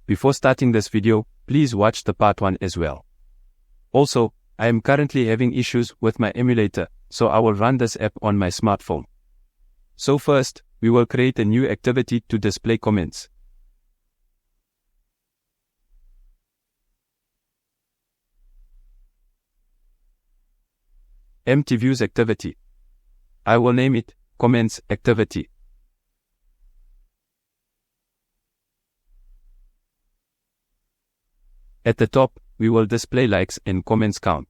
Before starting this video, please watch the part 1 as well. Also, I am currently having issues with my emulator, so I will run this app on my smartphone. So first, we will create a new activity to display comments. Empty views activity. I will name it comments activity. At the top, we will display likes and comments count.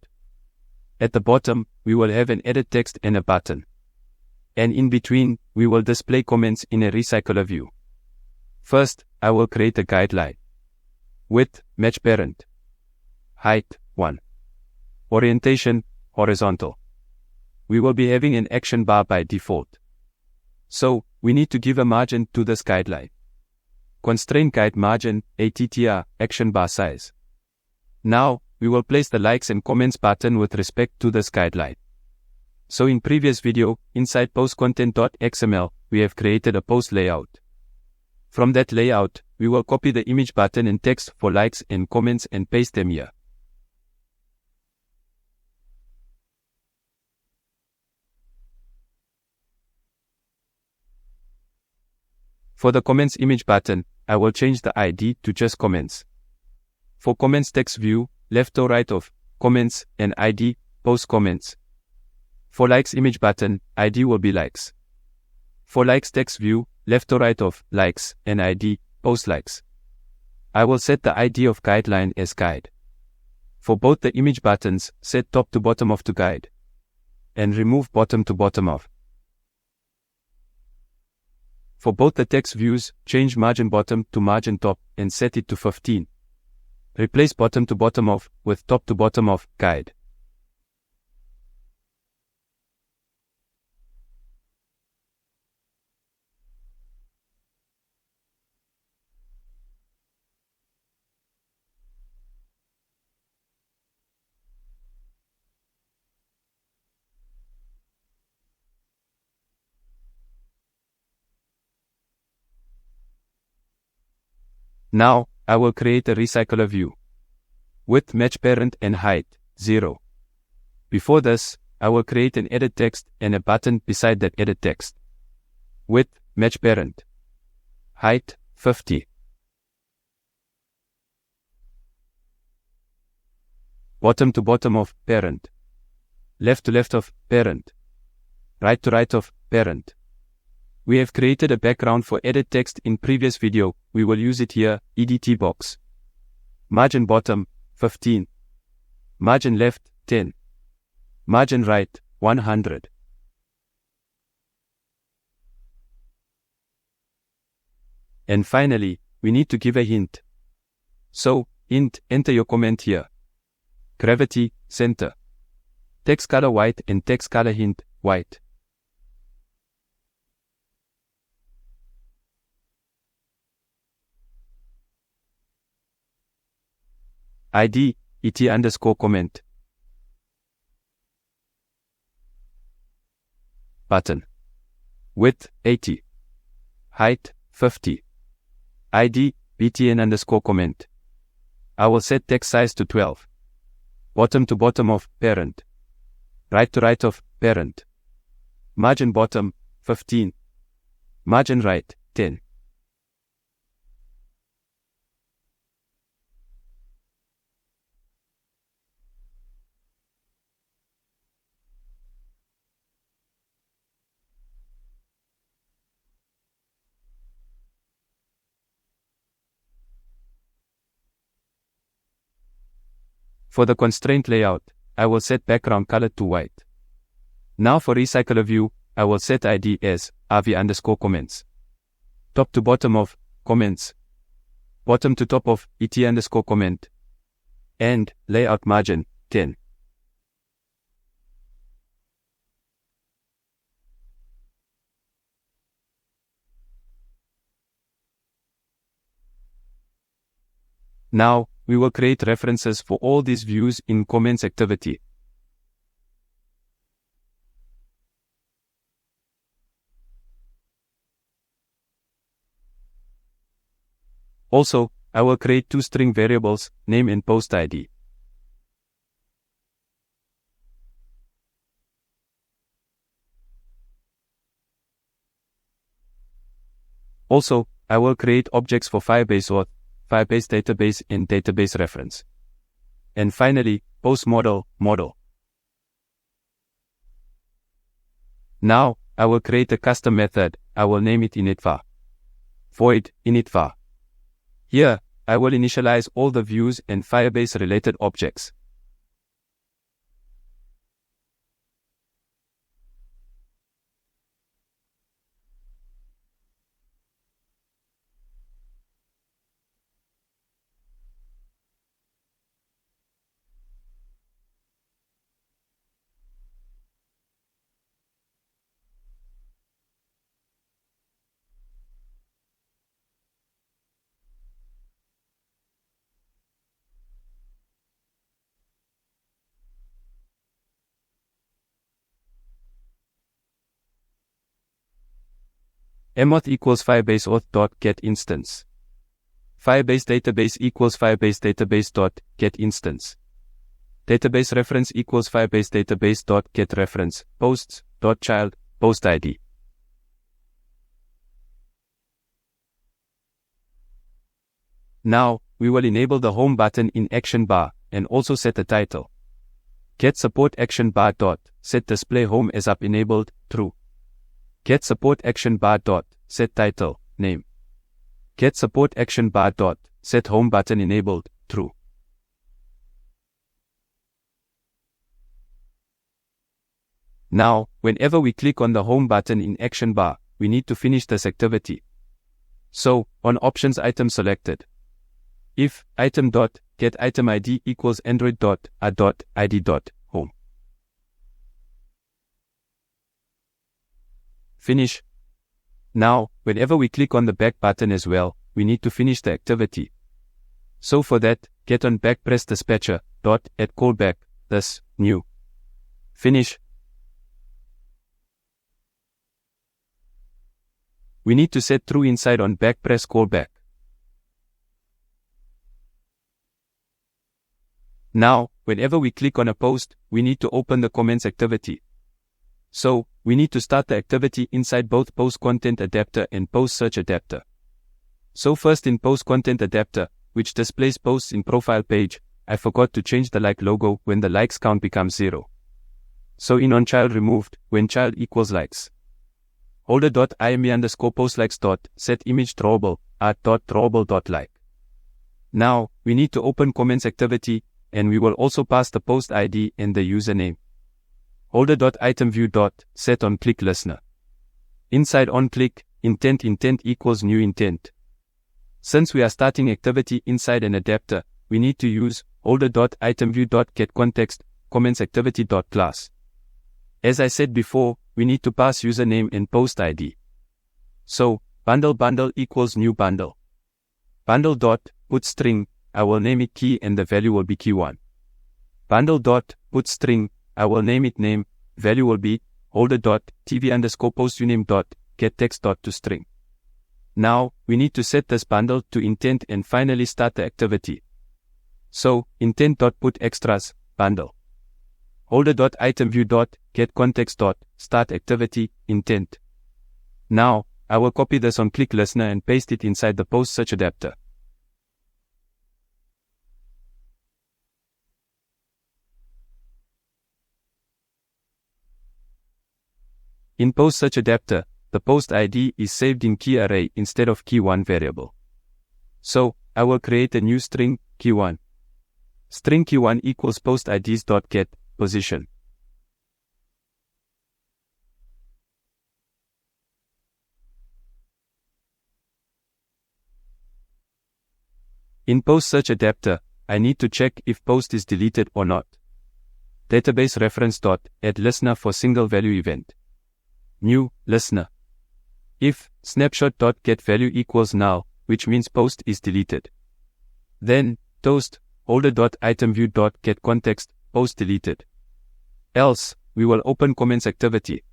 At the bottom, we will have an edit text and a button. And in between, we will display comments in a recycler view. First, I will create a guideline. Width, match parent. Height, 1. Orientation, horizontal. We will be having an action bar by default. So, we need to give a margin to this guideline. Constraint guide margin, ATTR, action bar size. Now, we will place the likes and comments button with respect to this guideline. So in previous video, inside postcontent.xml, we have created a post layout. From that layout, we will copy the image button and text for likes and comments and paste them here. For the comments image button, I will change the ID to just comments. For comments text view, left or right of comments and ID, post comments. For likes image button, ID will be likes. For likes text view, left or right of likes and ID, post likes. I will set the ID of guideline as guide. For both the image buttons, set top to bottom of to guide. And remove bottom to bottom of. For both the text views, change margin bottom to margin top and set it to 15. Replace bottom to bottom of with top to bottom of guide. Now, I will create a recycler view. Width match parent and height, 0. Before this, I will create an edit text and a button beside that edit text. Width match parent. Height, 50. Bottom to bottom of parent. Left to left of parent. Right to right of parent. We have created a background for edit text in previous video, we will use it here, EDT box. Margin bottom, 15. Margin left, 10. Margin right, 100. And finally, we need to give a hint. So, hint, enter your comment here. Gravity, center. Text color white and text color hint, white. ID, ET_comment. Button. Width, 80. Height, 50. ID, BTN_comment. I will set text size to 12. Bottom to bottom of parent. Right to right of parent. Margin bottom, 15. Margin right, 10. For the constraint layout, I will set background color to white. Now for recycler view, I will set ID as RV_comments. Top to bottom of comments. Bottom to top of ET_comment. And layout margin 10. Now, we will create references for all these views in comments activity. Also, I will create two string variables, name and post ID. Also, I will create objects for Firebase auth, Firebase database and database reference. And finally, post model. Now, I will create a custom method. I will name it initvar. Void initvar. Here, I will initialize all the views and Firebase related objects. Mauth equals Firebase auth dot get instance. Firebase database equals Firebase database dot get instance. Database reference equals Firebase database dot get reference. Posts dot child post ID. Now, we will enable the home button in action bar and also set a title. Get support action bar dot set display home as up enabled true. Get support action bar dot set title name. Get support action bar dot set home button enabled true. Now, whenever we click on the home button in action bar, we need to finish this activity. So, on options item selected, if item dot get item ID equals android dot a dot id dot home. Finish. Now, whenever we click on the back button as well, we need to finish the activity. So for that, get on back press dispatcher dot add callback this new. Finish. We need to set true inside on back press callback. Now, whenever we click on a post, we need to open the comments activity. So, we need to start the activity inside both post content adapter and post search adapter. So first in post content adapter, which displays posts in profile page, I forgot to change the like logo when the likes count becomes 0. So in on child removed, when child equals likes. Holder.ime_postlikes.set image drawable art.drawable.like. Now, we need to open comments activity, and we will also pass the post ID and the username. Holder.itemView.set on click listener. Inside on click, intent equals new intent. Since we are starting activity inside an adapter, we need to use holder.itemView.getContext comments activity.class. As I said before, we need to pass username and post ID. So, bundle equals new bundle. Bundle dot put string, I will name it key and the value will be key1. Bundle dot put string, I will name it name, value will be holder.tv_post_uname.getText.toString. Now, we need to set this bundle to intent and finally start the activity. So, intent.putExtras, bundle. Holder.itemView.getContext.start activity, intent. Now, I will copy this on click listener and paste it inside the post search adapter. In post search adapter, the post ID is saved in key array instead of key1 variable. So, I will create a new string, key1. String key1 equals post IDs.get position. In post search adapter, I need to check if post is deleted or not. Database reference dot add listener for single value event. New listener. If snapshot.getValue equals null, which means post is deleted. Then toast holder.itemView.getContext post deleted. Else, we will open comments activity.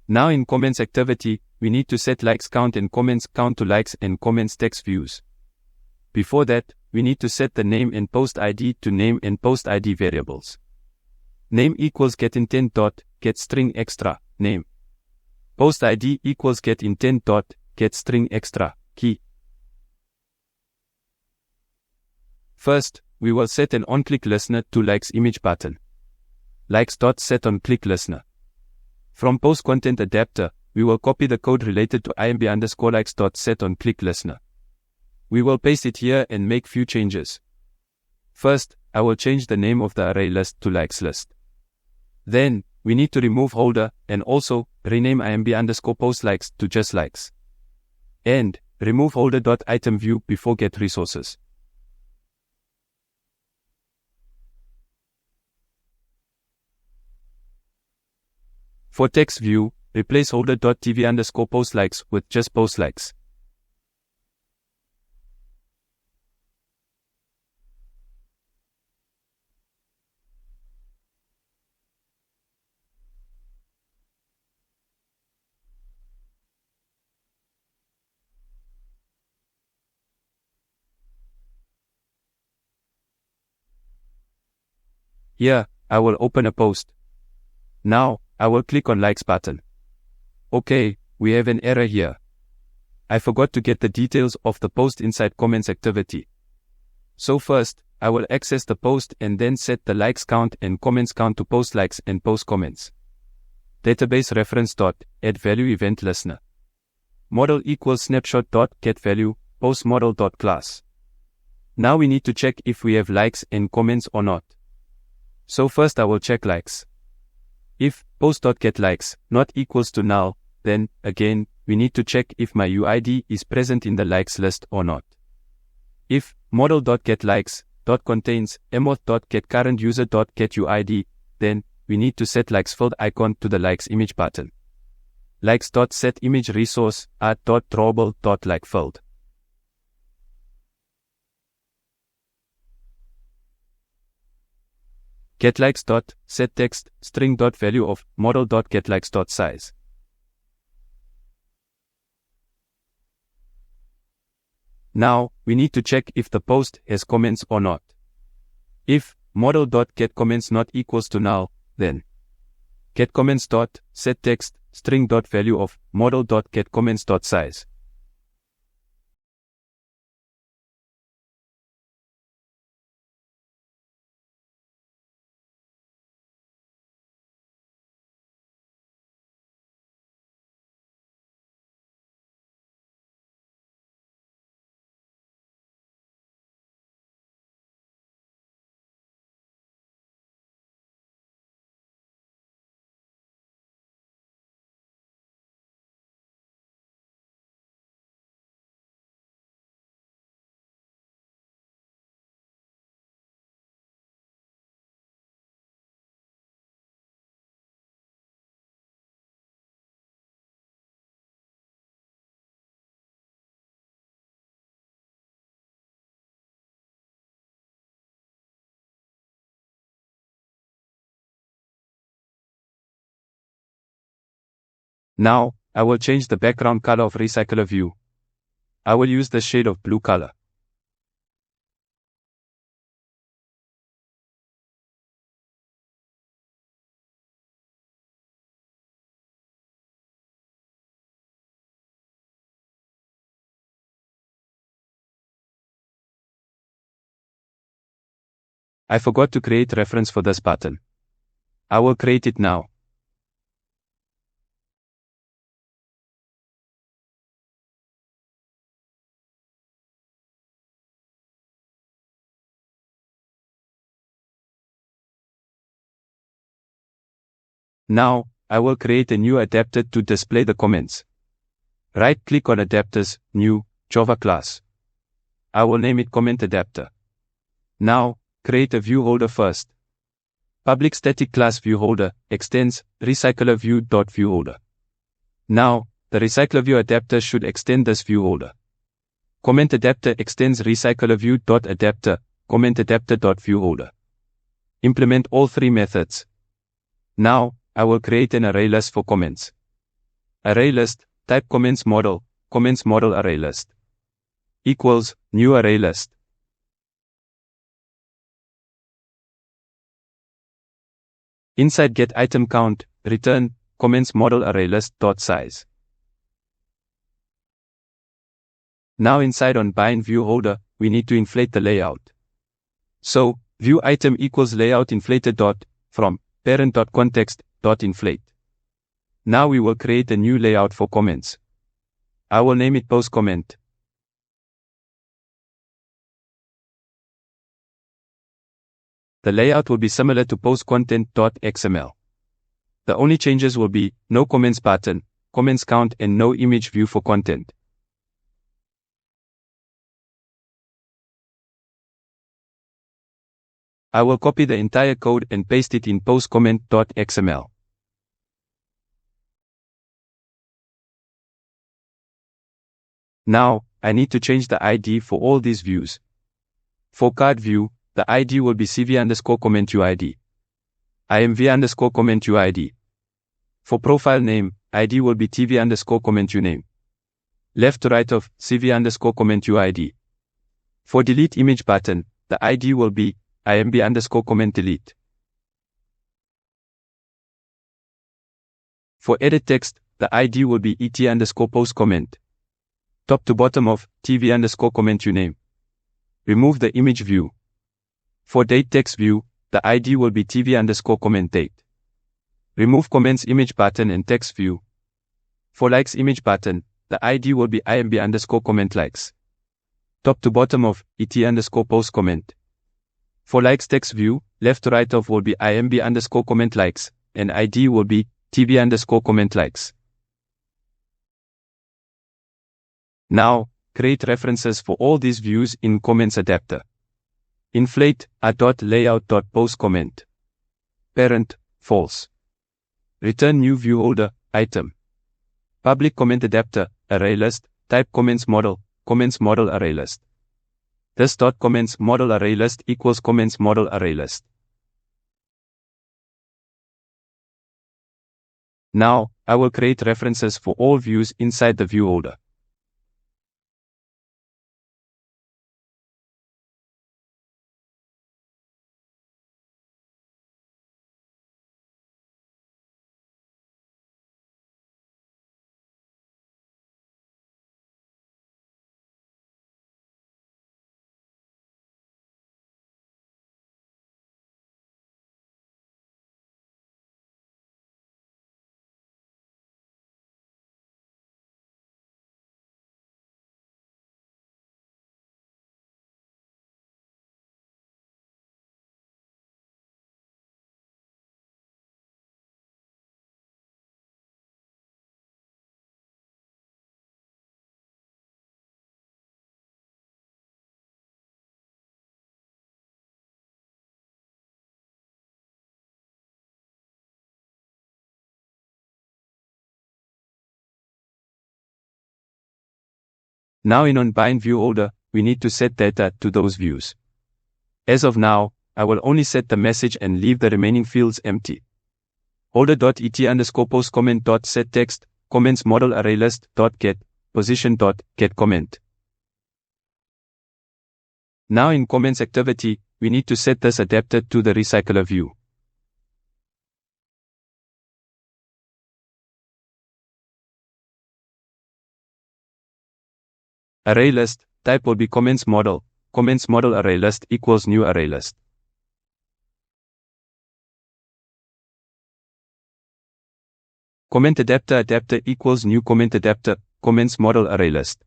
Now in comments activity, we need to set likes count and comments count to likes and comments text views. Before that, we need to set the name and post ID to name and post ID variables. Name equals getIntent dot getString extra name. Post ID equals getIntent dot getString extra key. First, we will set an onClick listener to likes image button. Likes.set onClick listener. From post content adapter, we will copy the code related to imb_likes.set onClick listener. We will paste it here and make few changes. First, I will change the name of the array list to likes list. Then, we need to remove holder and also rename imb_postlikes to just likes. And remove holder.itemView before get resources. For text view, replace holder.tv_postlikes with just postlikes. Here, I will open a post. Now, I will click on likes button. Okay, we have an error here. I forgot to get the details of the post inside comments activity. So first, I will access the post and then set the likes count and comments count to post likes and post comments. Database reference dot add value event listener. Model equals snapshot dot get value post model dot class. Now we need to check if we have likes and comments or not. So first I will check likes. If post.getLikes not equals to null, then, again, we need to check if my UID is present in the likes list or not. If model.getLikes.contains emoth.getCurrentUser.getUID, then, we need to set likes filled icon to the likes image button. Likes.setImageResource art.drawable.likefilled. getLikes.setText string.value of model.getLikes.size. Now, we need to check if the post has comments or not. If model.getComments not equals to null, then getComments.setText string.value of model.getComments.size. Now, I will change the background color of Recycler view. I will use the shade of blue color. I forgot to create reference for this button. I will create it now. Now, I will create a new adapter to display the comments. Right-click on Adapters, New, Java class. I will name it Comment Adapter. Now, create a view holder first. Public static class view holder extends recycler view.view holder. Now, the recycler view adapter should extend this view holder. Comment adapter extends recycler view.adapter, comment adapter.view holder. Implement all three methods. Now, I will create an array list for comments. array list, type comments model array list. Equals, new array list. Inside get item count, return, comments model array list dot size. Now inside on bind view holder, we need to inflate the layout. So, view item equals layout inflated dot, from, parent dot context, dot inflate. Now we will create a new layout for comments. I will name it post comment. The layout will be similar to post content.xml. The only changes will be, no comments button, comments count and no image view for content. I will copy the entire code and paste it in post comment.xml. Now, I need to change the ID for all these views. For card view, the ID will be CV_comment_UID. IMV_comment_UID. For profile name, ID will be TV_comment_UName. Left to right of CV_comment_UID. For delete image button, the ID will be IMB_comment_delete. For edit text, the ID will be ET_post_comment. Top to bottom of TV_comment_UName. Remove the image view. For date text view, the ID will be TV_comment_date. Remove comments image button and text view. For likes image button, the ID will be IMB_comment_likes. Top to bottom of ET_post_comment. For likes text view, left to right of will be IMB_comment_likes, and ID will be TV_comment_likes. Now, create references for all these views in comments adapter. Inflate a.layout.postComment. Parent, false. Return new view holder, item. Public comment adapter, array list, type comments model array list. This dot comments model array list equals comments model array list. Now, I will create references for all views inside the view holder. Now in on-bind view holder, we need to set data to those views. As of now, I will only set the message and leave the remaining fields empty. Holder.et_postComment.setText, comments model array list.get, position.get comment. Now in comments activity, we need to set this adapter to the recycler view. Array list, type will be comments model array list equals new array list. Comment adapter equals new comment adapter, comments model array list.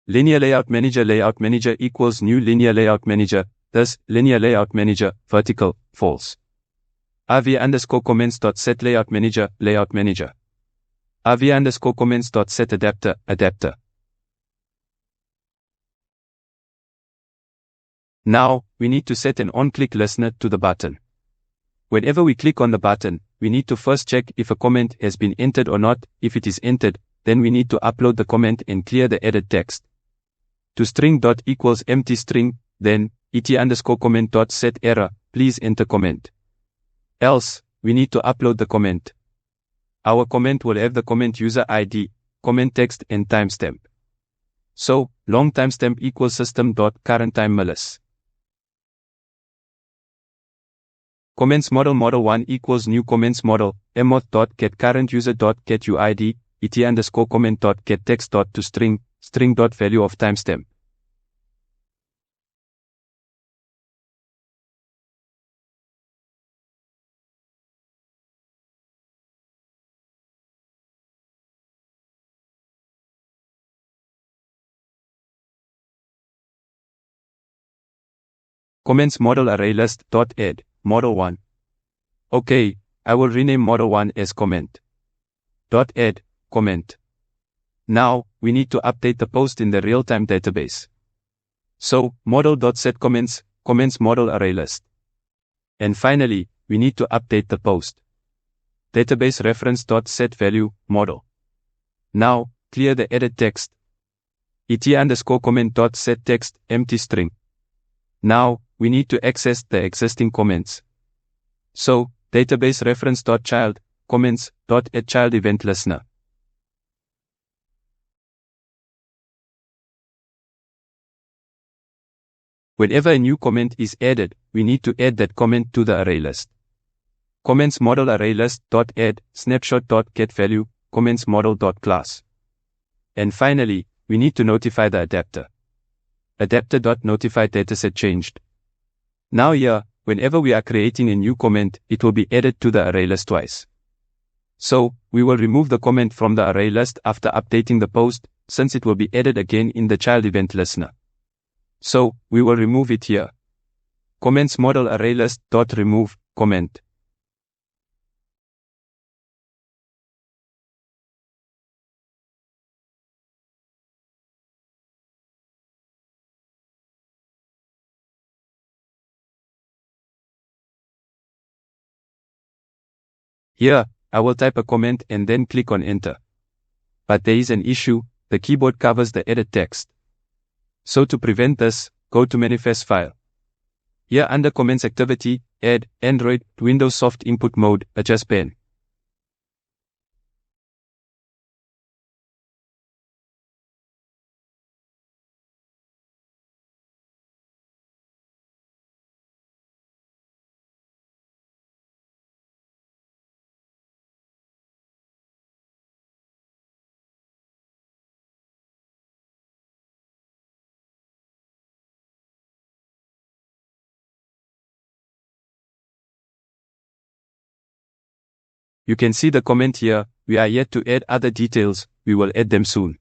Linear layout manager equals new linear layout manager, thus linear layout manager, vertical, false. AV_comments.set layout manager. AV_comments.set adapter. Now, we need to set an on-click listener to the button. Whenever we click on the button, we need to first check if a comment has been entered or not. If it is entered, then we need to upload the comment and clear the edit text. To string.equals empty string, then et_comment.set error, please enter comment. Else, we need to upload the comment. Our comment will have the comment user ID, comment text and timestamp. So, long timestamp equals system.currentTime millis. Comments model model1 equals new comments model, emoth.get current user.get UID, et_comment.get text.toString, string.value of timestamp. Comments model ArrayList.add, model1. Okay, I will rename model1 as comment. .add, comment. Now, we need to update the post in the real-time database. So, model.setComments, comments model ArrayList. And finally, we need to update the post. Database reference.setValue, model. Now, clear the edit text. et_comment.setText, empty string. Now, we need to access the existing comments. So, database reference.child, comments.addChild event listener. Whenever a new comment is added, we need to add that comment to the array list. Comments model ArrayList.add, snapshot.getValue, comments model.class. And finally, we need to notify the adapter. Adapter.notify dataset changed. Now here, whenever we are creating a new comment, it will be added to the array list twice. So, we will remove the comment from the array list after updating the post, since it will be added again in the child event listener. So, we will remove it here. Comments model ArrayList.remove, comment. Here, I will type a comment and then click on enter. But there is an issue, the keyboard covers the edit text. So to prevent this, go to manifest file. Here under comments activity, add Android, Windows soft input mode, adjust pen. You can see the comment here, we are yet to add other details, we will add them soon.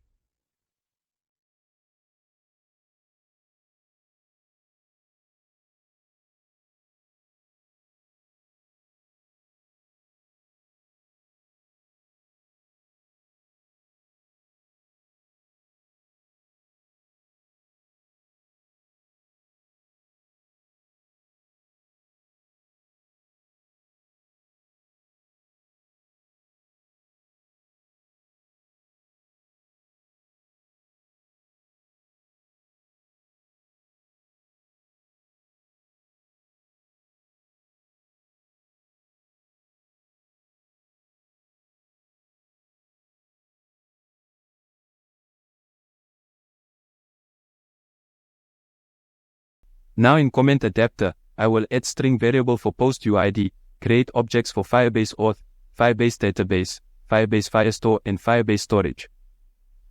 Now in comment adapter, I will add string variable for post UID, create objects for Firebase auth, Firebase database, Firebase Firestore and Firebase storage.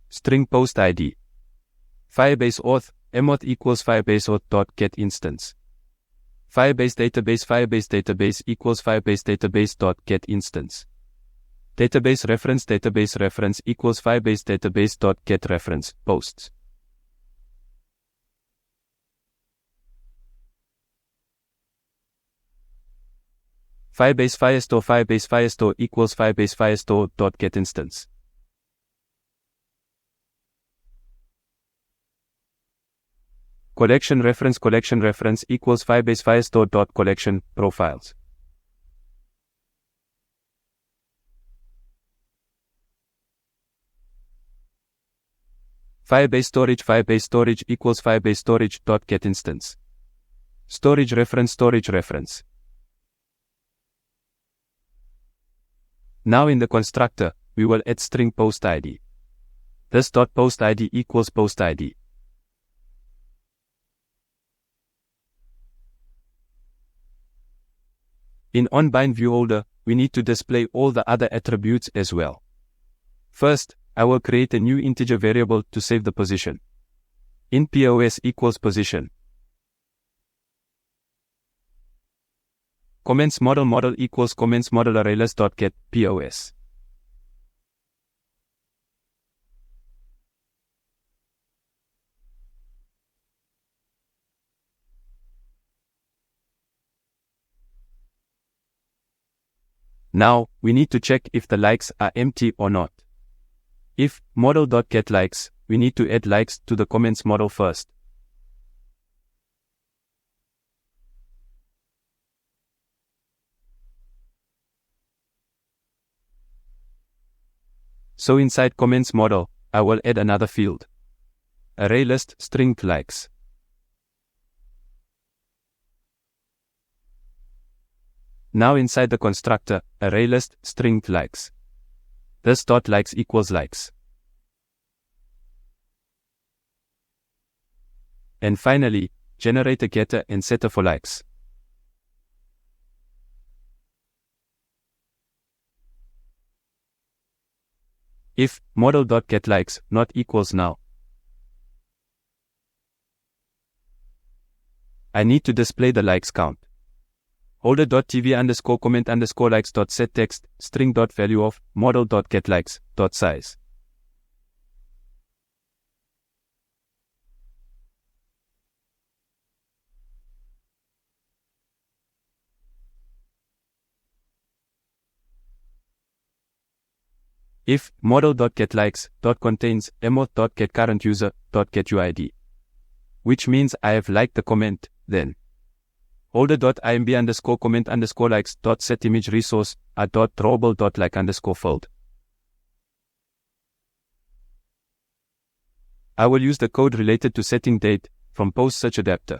String post ID. Firebase auth, emoth equals Firebase auth.get instance. Firebase database equals Firebase database.get instance. Database reference equals Firebase database.get reference, posts. Firebase Firestore equals Firebase Firestore.get instance. Collection reference equals Firebase Firestore.collection profiles. Firebase storage equals Firebase storage.get instance. Storage reference. Now in the constructor, we will add string post ID. This .post ID equals post ID. In onBind viewHolder, we need to display all the other attributes as well. First, I will create a new integer variable to save the position. In POS equals position. Comments model equals comments model ArrayList.get POS. Now, we need to check if the likes are empty or not. If model.getLikes, we need to add likes to the comments model first. So inside comments model, I will add another field. ArrayList string likes. Now inside the constructor, ArrayList string likes. This .likes equals likes. And finally, generate a getter and setter for likes. If model.getLikes not equals now, I need to display the likes count. Holder.tv_comment_likes.setText string.value of model.getLikes.size. If model.getLikes.contains emoth.getCurrentUser.getUID, which means I have liked the comment, then holder.imb_comment_likes.setImageResource are.drawable.like_filled. I will use the code related to setting date from post search adapter.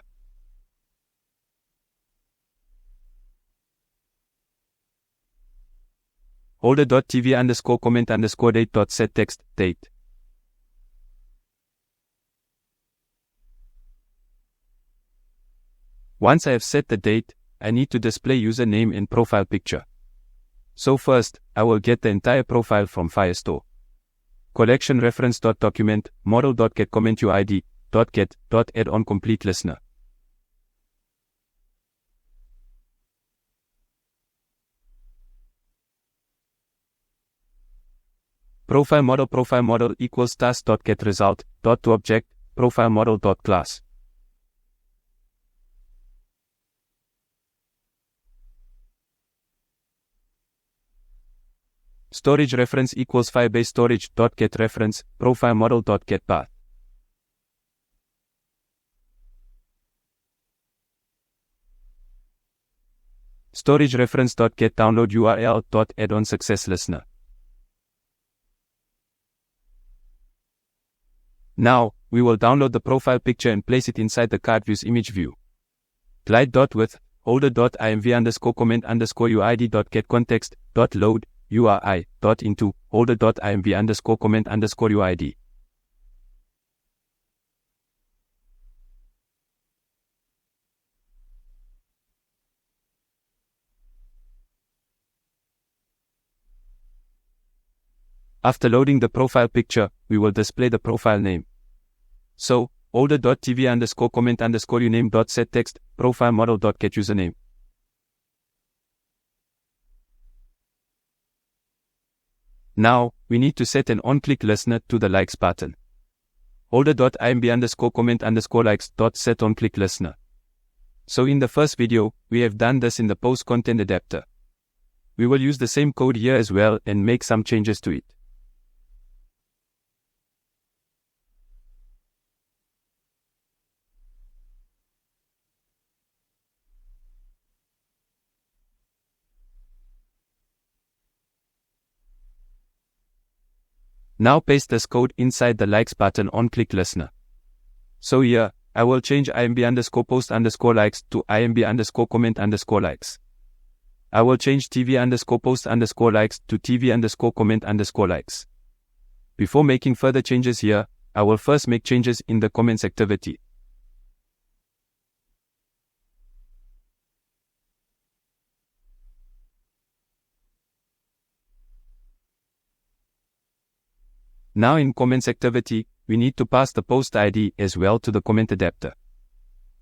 Holder.tv_comment_date.setText date. Once I have set the date, I need to display username and profile picture. So first, I will get the entire profile from Firestore. Collection reference.document model.getCommentUID.get.add-on complete listener. Profile model equals task.getResult.toObject profile model.class. Storage reference equals Firebase storage.getReference profile model.getPath. Storage reference.getDownload URL.add-on success listener. Now, we will download the profile picture and place it inside the card view's image view. Glide.with holder.imv_comment_uid.getContext.load URI.into holder.imv_comment_uid. After loading the profile picture, we will display the profile name. So, holder.tv_comment_uname.setText profile model.getUsername. Now, we need to set an on-click listener to the likes button. Holder.imb_comment_likes.setOnClick listener. So in the first video, we have done this in the post content adapter. We will use the same code here as well and make some changes to it. Now paste this code inside the likes button on click listener. So here, I will change imb_post_likes to imb_comment_likes. I will change TV_post_likes to TV_comment_likes. Before making further changes here, I will first make changes in the comments activity. Now in comments activity, we need to pass the post ID as well to the comment adapter.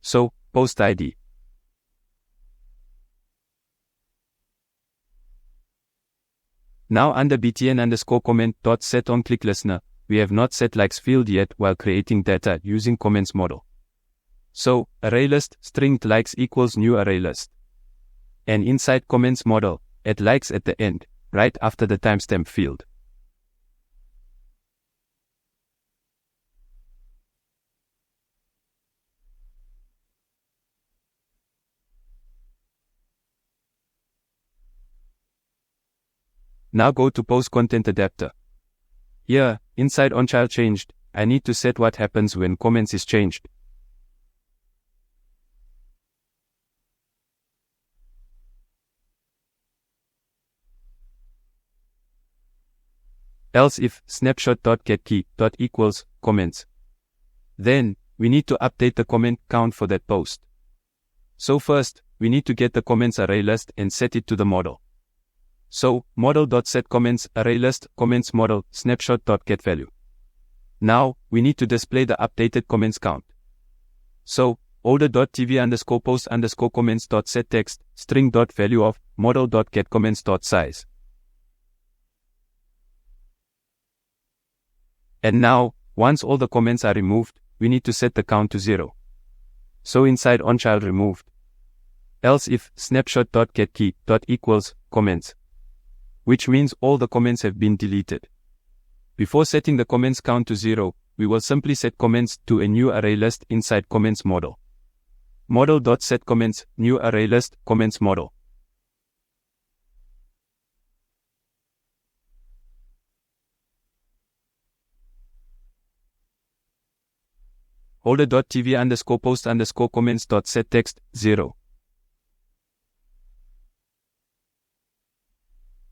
So, post ID. Now under btn_comment.set on click listener, we have not set likes field yet while creating data using comments model. So, ArrayList string likes equals new ArrayList. And inside comments model, add likes at the end, right after the timestamp field. Now go to post content adapter. Here, inside onChild changed, I need to set what happens when comments is changed. Else if snapshot.getKey.equals comments. Then, we need to update the comment count for that post. So first, we need to get the comments array list and set it to the model. So, model.setComments ArrayList comments model snapshot.getValue. Now, we need to display the updated comments count. So, older.tv_post_comments.setText string.value of model.getComments.size. And now, once all the comments are removed, we need to set the count to 0. So inside onChild removed. Else if snapshot.getKey.equals comments. Which means all the comments have been deleted. Before setting the comments count to 0, we will simply set comments to a new array list inside comments model. Model.setComments new array list comments model. Older.tv_post_comments.setText 0.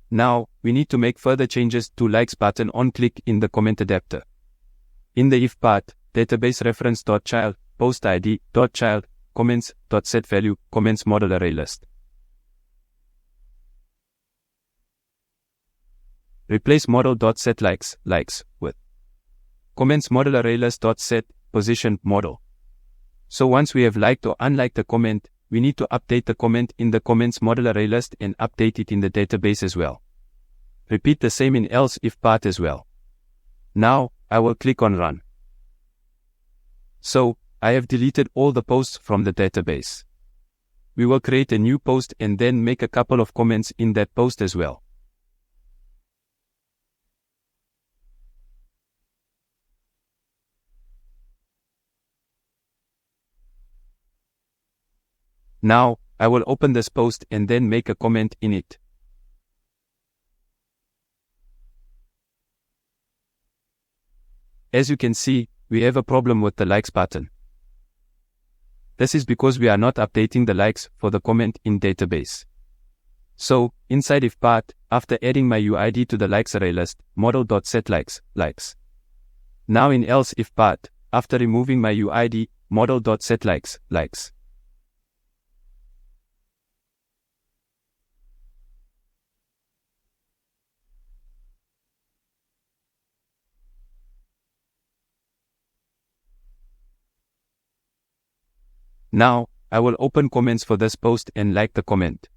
Now, we need to make further changes to likes button on click in the comment adapter. In the if part, database reference.child, post id.child, comments.setValue, comments model array list. Replace model.setLikes, likes, with comments model array list.set, position model. So once we have liked or unliked a comment, we need to update the comment in the comments model array list and update it in the database as well. Repeat the same in else if part as well. Now, I will click on run. So, I have deleted all the posts from the database. We will create a new post and then make a couple of comments in that post as well. Now, I will open this post and then make a comment in it. As you can see, we have a problem with the likes button. This is because we are not updating the likes for the comment in database. So, inside if part, after adding my UID to the likes array list, model.setLikes, likes. Now in else if part, after removing my UID, model.setLikes, likes. Now, I will open comments for this post and like the comment.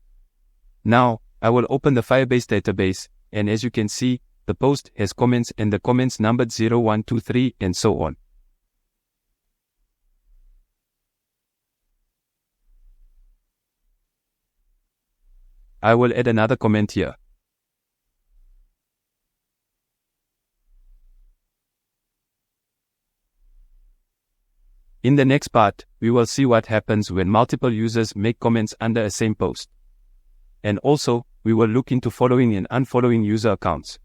Now, I will open the Firebase database, and as you can see, the post has comments and the comments numbered 0, 1, 2, 3, and so on. I will add another comment here. In the next part, we will see what happens when multiple users make comments under a same post. And also, we will look into following and unfollowing user accounts.